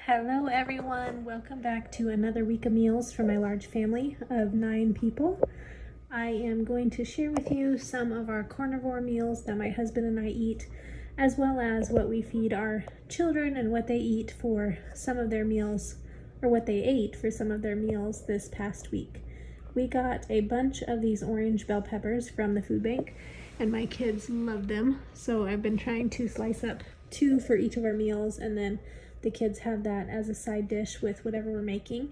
Hello everyone, welcome back to another week of meals for my large family of 9 people. I am going to share with you some of our carnivore meals that my husband and I eat, as well as what we feed our children and what they eat for some of their meals, or what they ate for some of their meals this past week. We got a bunch of these orange bell peppers from the food bank and my kids love them, so I've been trying to slice up 2 for each of our meals, and then the kids have that as a side dish with whatever we're making.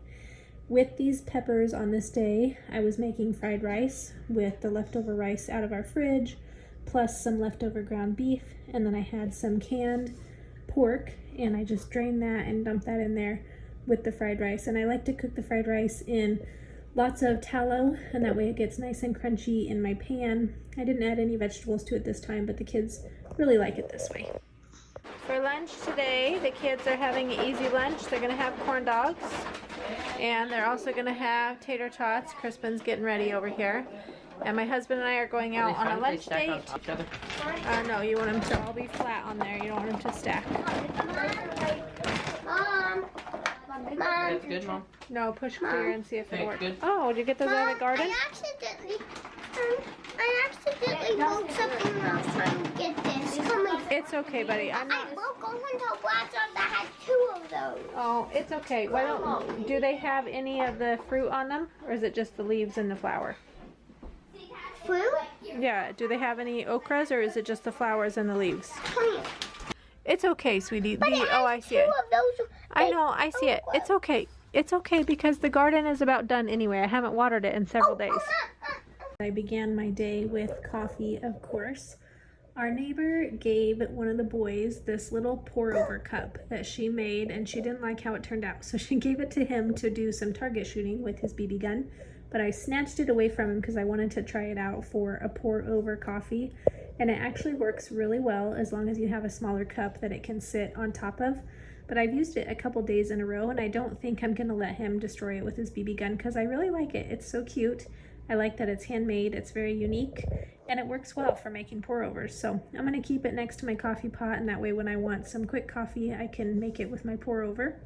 With these peppers on this day, I was making fried rice with the leftover rice out of our fridge, plus some leftover ground beef, and then I had some canned pork, and I just drained that and dumped that in there with the fried rice. And I like to cook the fried rice in lots of tallow, and that way it gets nice and crunchy in my pan. I didn't add any vegetables to it this time, but the kids really like it this way. For lunch today, the kids are having an easy lunch. They're going to have corn dogs, and they're also going to have tater tots. Crispin's getting ready over here. And my husband and I are going out on a lunch date. No, you want them to all be flat on there. You don't want them to stack. Mom. That's good, Mom. No, push clear and see if it works. Good. Oh, did you get those out of the garden? I accidentally broke something when I was trying to get this. Come here. It's okay, buddy. I broke a window glass that had 2 of those. Oh, it's okay. Why don't, do they have any of the fruit on them, or is it just the leaves and the flower? Fruit? Yeah, do they have any okras, or is it just the flowers and the leaves? Come here. It's okay, sweetie. Oh, I see it. Of those I know, I see it. It's okay. It's okay because the garden is about done anyway. I haven't watered it in several days. I began my day with coffee, of course. Our neighbor gave one of the boys this little pour-over cup that she made, and she didn't like how it turned out, so she gave it to him to do some target shooting with his BB gun. But I snatched it away from him because I wanted to try it out for a pour-over coffee, and it actually works really well as long as you have a smaller cup that it can sit on top of. But I've used it a couple days in a row, and I don't think I'm gonna let him destroy it with his BB gun because I really like it. It's so cute. I like that it's handmade, it's very unique, and it works well for making pour-overs. So I'm gonna keep it next to my coffee pot, and that way when I want some quick coffee, I can make it with my pour-over.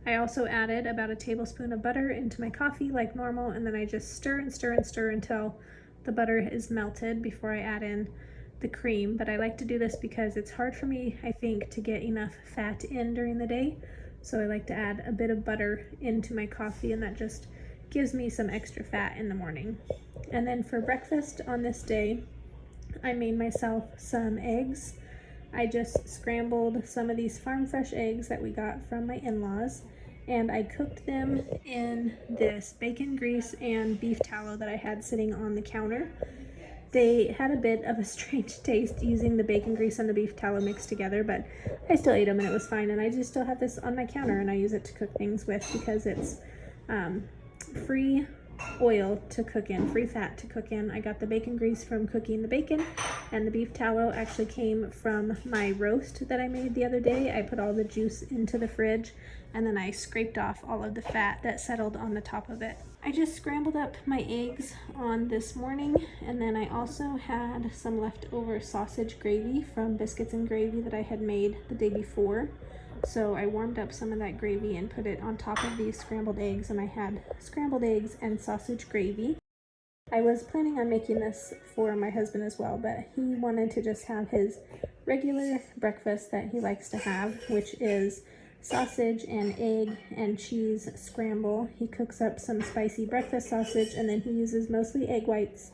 I also added about a tablespoon of butter into my coffee like normal, and then I just stir and stir and stir until the butter is melted before I add in the cream. But I like to do this because it's hard for me, I think, to get enough fat in during the day. So I like to add a bit of butter into my coffee, and that just gives me some extra fat in the morning. And then for breakfast on this day, I made myself some eggs. I just scrambled some of these farm fresh eggs that we got from my in-laws, and I cooked them in this bacon grease and beef tallow that I had sitting on the counter. They had a bit of a strange taste using the bacon grease and the beef tallow mixed together, but I still ate them and it was fine. And I just still have this on my counter, and I use it to cook things with because it's free oil to cook in, free fat to cook in. I got the bacon grease from cooking the bacon, and the beef tallow actually came from my roast that I made the other day. I put all the juice into the fridge, and then I scraped off all of the fat that settled on the top of it. I just scrambled up my eggs on this morning, and then I also had some leftover sausage gravy from biscuits and gravy that I had made the day before. So I warmed up some of that gravy and put it on top of these scrambled eggs, and I had scrambled eggs and sausage gravy. I was planning on making this for my husband as well, but he wanted to just have his regular breakfast that he likes to have, which is sausage and egg and cheese scramble. He cooks up some spicy breakfast sausage, and then he uses mostly egg whites,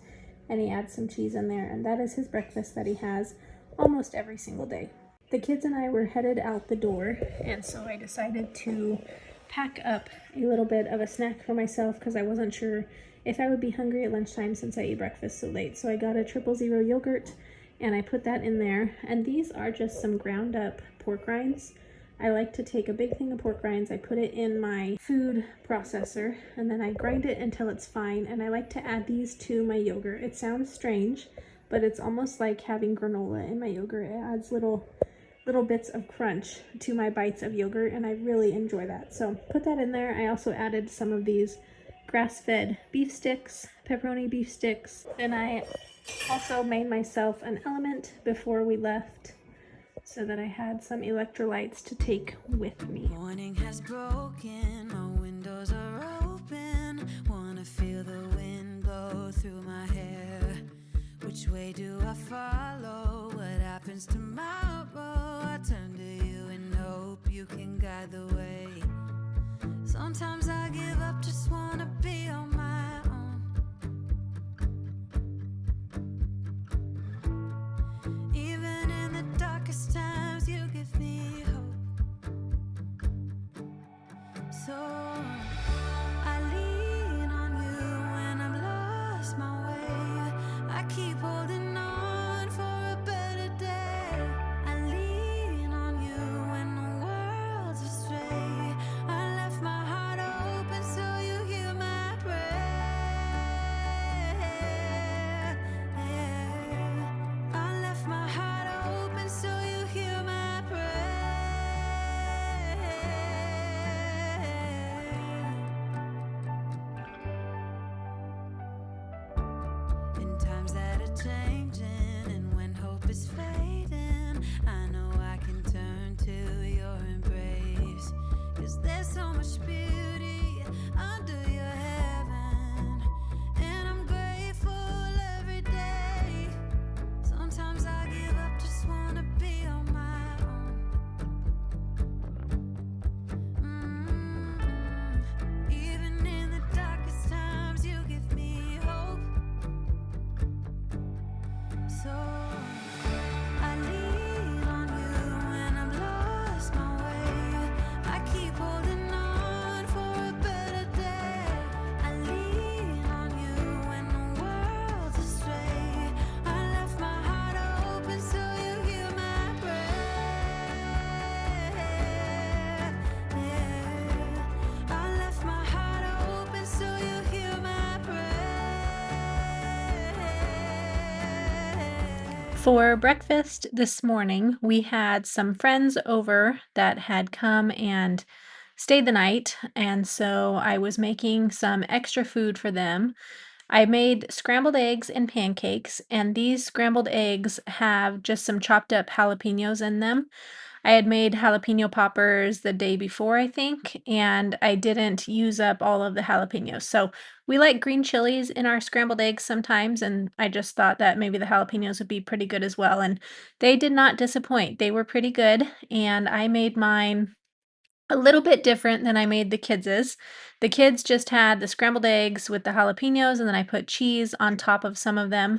and he adds some cheese in there, and that is his breakfast that he has almost every single day. The kids and I were headed out the door, and so I decided to pack up a little bit of a snack for myself because I wasn't sure if I would be hungry at lunchtime since I ate breakfast so late. So I got a 000 yogurt, and I put that in there. And these are just some ground up pork rinds. I like to take a big thing of pork rinds, I put it in my food processor, and then I grind it until it's fine. And I like to add these to my yogurt. It sounds strange, but it's almost like having granola in my yogurt. It adds little bits of crunch to my bites of yogurt, and I really enjoy that. So put that in there. I also added some of these grass-fed beef sticks, pepperoni beef sticks. Then I also made myself an LMNT before we left so that I had some electrolytes to take with me. Morning has broken, my windows are open. Wanna feel the wind blow through my hair. Which way do I follow? What happens tomorrow? I turn to you and hope you can guide the way. Sometimes I give up, just wanna be on my own. Even in the darkest times, you give me hope. So I lean on you when I've lost my way. I keep holding on for a better day. I lean on you when the world's astray. I left my heart open so you hear my prayer. I left my heart open so you hear my prayer. In times that are changing and when hope is fading, I know I can turn to your embrace. 'Cause there's so much beauty under your heaven, and I'm grateful every day. Sometimes I give up, just wanna be on my own. Even in the darkest times, you give me hope. So I lean on you when I've lost my way. I keep holding on for a better day. I lean on you when the world's astray. I left my heart open so you hear my prayer. I left my heart open so you hear my prayer. For breakfast this morning, we had some friends over that had come and stayed the night, and so I was making some extra food for them. I made scrambled eggs and pancakes, and these scrambled eggs have just some chopped up jalapenos in them. I had made jalapeno poppers the day before, I think, and I didn't use up all of the jalapenos. So we like green chilies in our scrambled eggs sometimes, and I just thought that maybe the jalapenos would be pretty good as well. And they did not disappoint. They were pretty good, and I made mine a little bit different than I made the kids's. The kids just had the scrambled eggs with the jalapenos, and then I put cheese on top of some of them.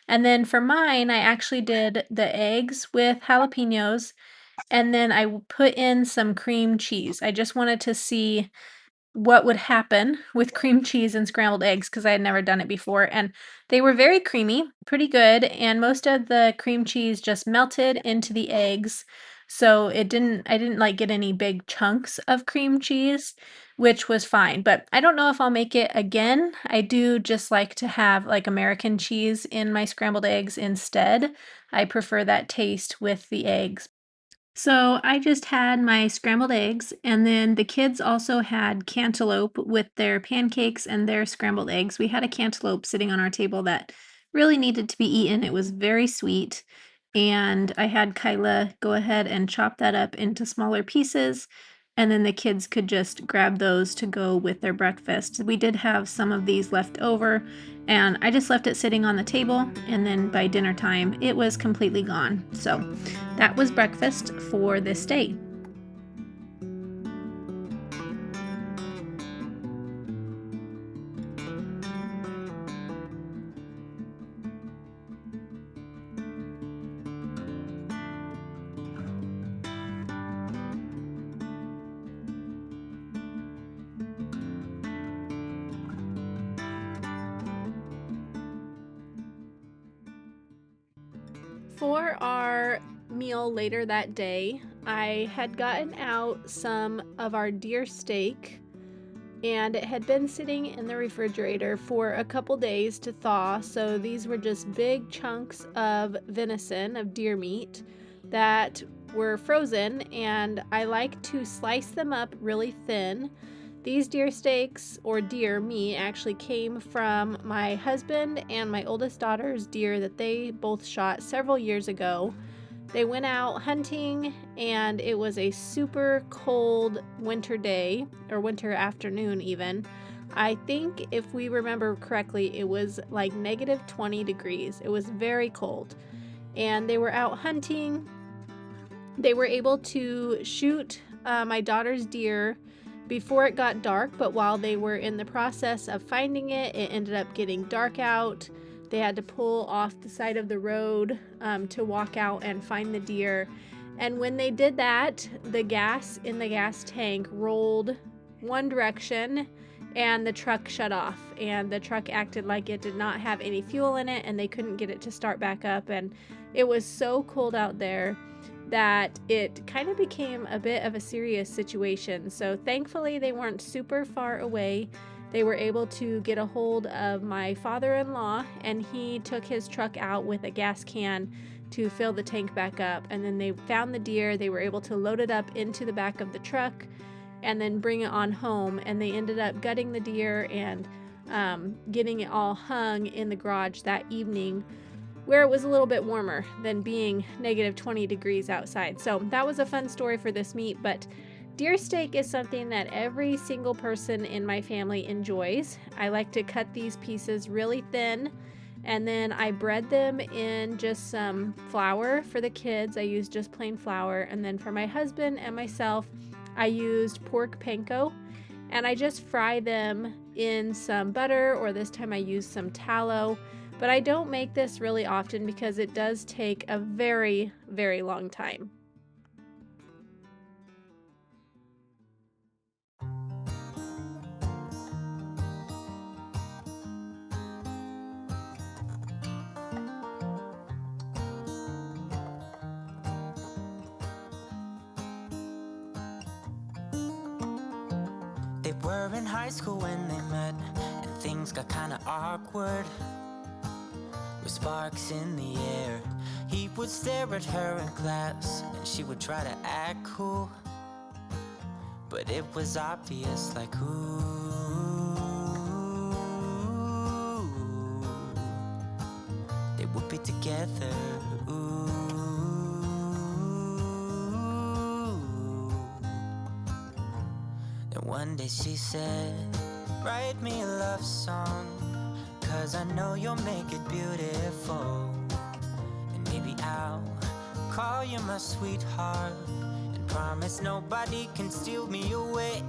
And then for mine, I actually did the eggs with jalapenos, and then I put in some cream cheese. I just wanted to see what would happen with cream cheese and scrambled eggs because I had never done it before, and they were very creamy, pretty good, and most of the cream cheese just melted into the eggs, so I didn't, like, get any big chunks of cream cheese, which was fine, but I don't know if I'll make it again. I do just like to have, like, American cheese in my scrambled eggs instead. I prefer that taste with the eggs. So I just had my scrambled eggs, and then the kids also had cantaloupe with their pancakes and their scrambled eggs. We had a cantaloupe sitting on our table that really needed to be eaten. It was very sweet, and I had Kyla go ahead and chop that up into smaller pieces, and then the kids could just grab those to go with their breakfast. We did have some of these left over, and I just left it sitting on the table, and then by dinner time, it was completely gone. So that was breakfast for this day. For our meal later that day, I had gotten out some of our deer steak, and it had been sitting in the refrigerator for a couple days to thaw. So these were just big chunks of venison, of deer meat, that were frozen, and I like to slice them up really thin. These deer steaks, or deer meat, actually came from my husband and my oldest daughter's deer that they both shot several years ago. They went out hunting, and it was a super cold winter day, or winter afternoon even. I think if we remember correctly, it was like negative 20 degrees. It was very cold. And they were out hunting. They were able to shoot my daughter's deer before it got dark, but while they were in the process of finding it, it ended up getting dark out. They had to pull off the side of the road to walk out and find the deer. And when they did that, the gas in the gas tank rolled one direction and the truck shut off. And the truck acted like it did not have any fuel in it, and they couldn't get it to start back up. And it was so cold out there that it kind of became a bit of a serious situation. So thankfully they weren't super far away. They were able to get a hold of my father-in-law, and he took his truck out with a gas can to fill the tank back up. And then they found the deer. They were able to load it up into the back of the truck and then bring it on home. And they ended up gutting the deer and getting it all hung in the garage that evening, where it was a little bit warmer than being negative 20 degrees outside. So that was a fun story for this meat. But deer steak is something that every single person in my family enjoys. I like to cut these pieces really thin, and then I bread them in just some flour. For the kids, I used just plain flour. And then for my husband and myself, I used pork panko, and I just fry them in some butter, or this time I used some tallow. But I don't make this really often because it does take a very, very long time. They were in high school when they met, and things got kinda awkward. With sparks in the air, he would stare at her in class, and she would try to act cool. But it was obvious, like, ooh, they would be together, ooh. Then one day she said, write me a love song, 'cause I know you'll make it beautiful. And maybe I'll call you my sweetheart, and promise nobody can steal me away.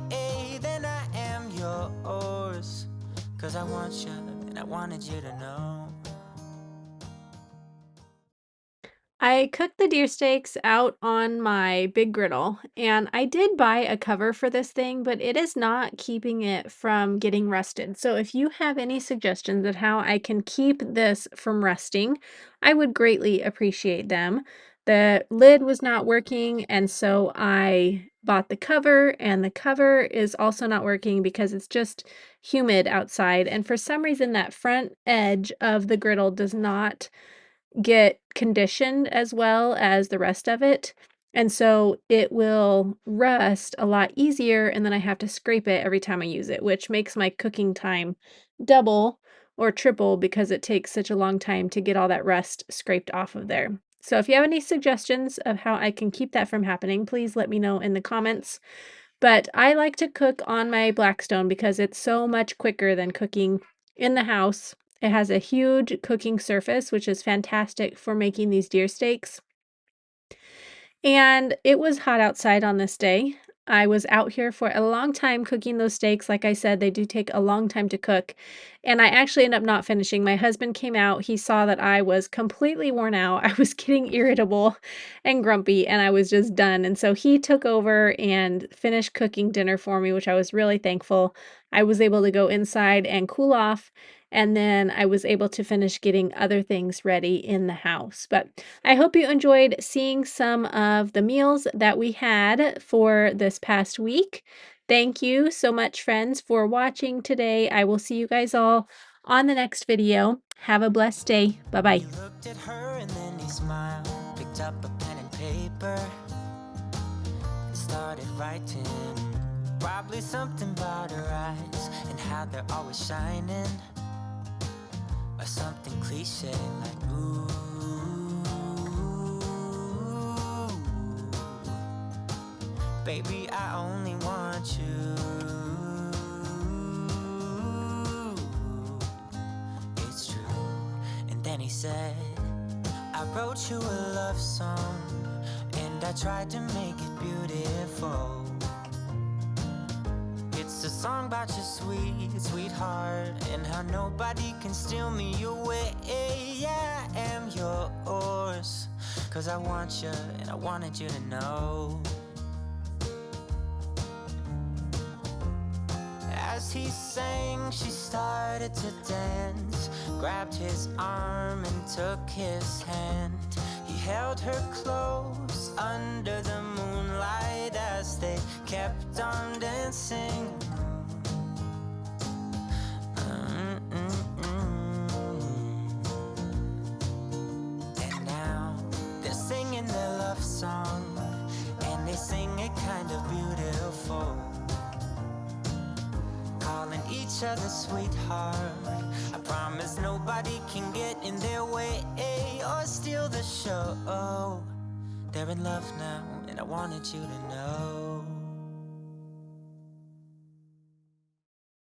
Then I am yours, 'cause I want you, and I wanted you to know. I cooked the deer steaks out on my big griddle, and I did buy a cover for this thing, but it is not keeping it from getting rusted. So if you have any suggestions of how I can keep this from rusting, I would greatly appreciate them. The lid was not working, and so I bought the cover, and the cover is also not working because it's just humid outside. And for some reason, that front edge of the griddle does not get conditioned as well as the rest of it. And so it will rust a lot easier, and then I have to scrape it every time I use it, which makes my cooking time double or triple because it takes such a long time to get all that rust scraped off of there. So if you have any suggestions of how I can keep that from happening, please let me know in the comments. But I like to cook on my Blackstone because it's so much quicker than cooking in the house. It has a huge cooking surface, which is fantastic for making these deer steaks. And it was hot outside on this day. I was out here for a long time cooking those steaks. Like I said, they do take a long time to cook. And I actually ended up not finishing. My husband came out. He saw that I was completely worn out. I was getting irritable and grumpy, and I was just done. And so he took over and finished cooking dinner for me, which I was really thankful. I was able to go inside and cool off, and then I was able to finish getting other things ready in the house. But I hope you enjoyed seeing some of the meals that we had for this past week. Thank you so much, friends, for watching today. I will see you guys all on the next video. Have a blessed day. Bye-bye. He looked at her and then he smiled, picked up a pen and paper, and started writing. Probably something about her eyes and how they're always shining, or something cliche like ooh. Baby, I only want you. It's true. And then he said, I wrote you a love song, and I tried to make it beautiful. It's a song about your sweet, sweetheart, and how nobody can steal me away. I am yours, 'cause I want you, and I wanted you to know. As he sang, she started to dance, grabbed his arm and took his hand. He held her close under the moonlight as they kept on dancing. And now they're singing their love song, and they sing it kind of beautiful, calling each other sweetheart. I promise nobody can get in their way or steal the show. They're in love now, and I wanted you to know.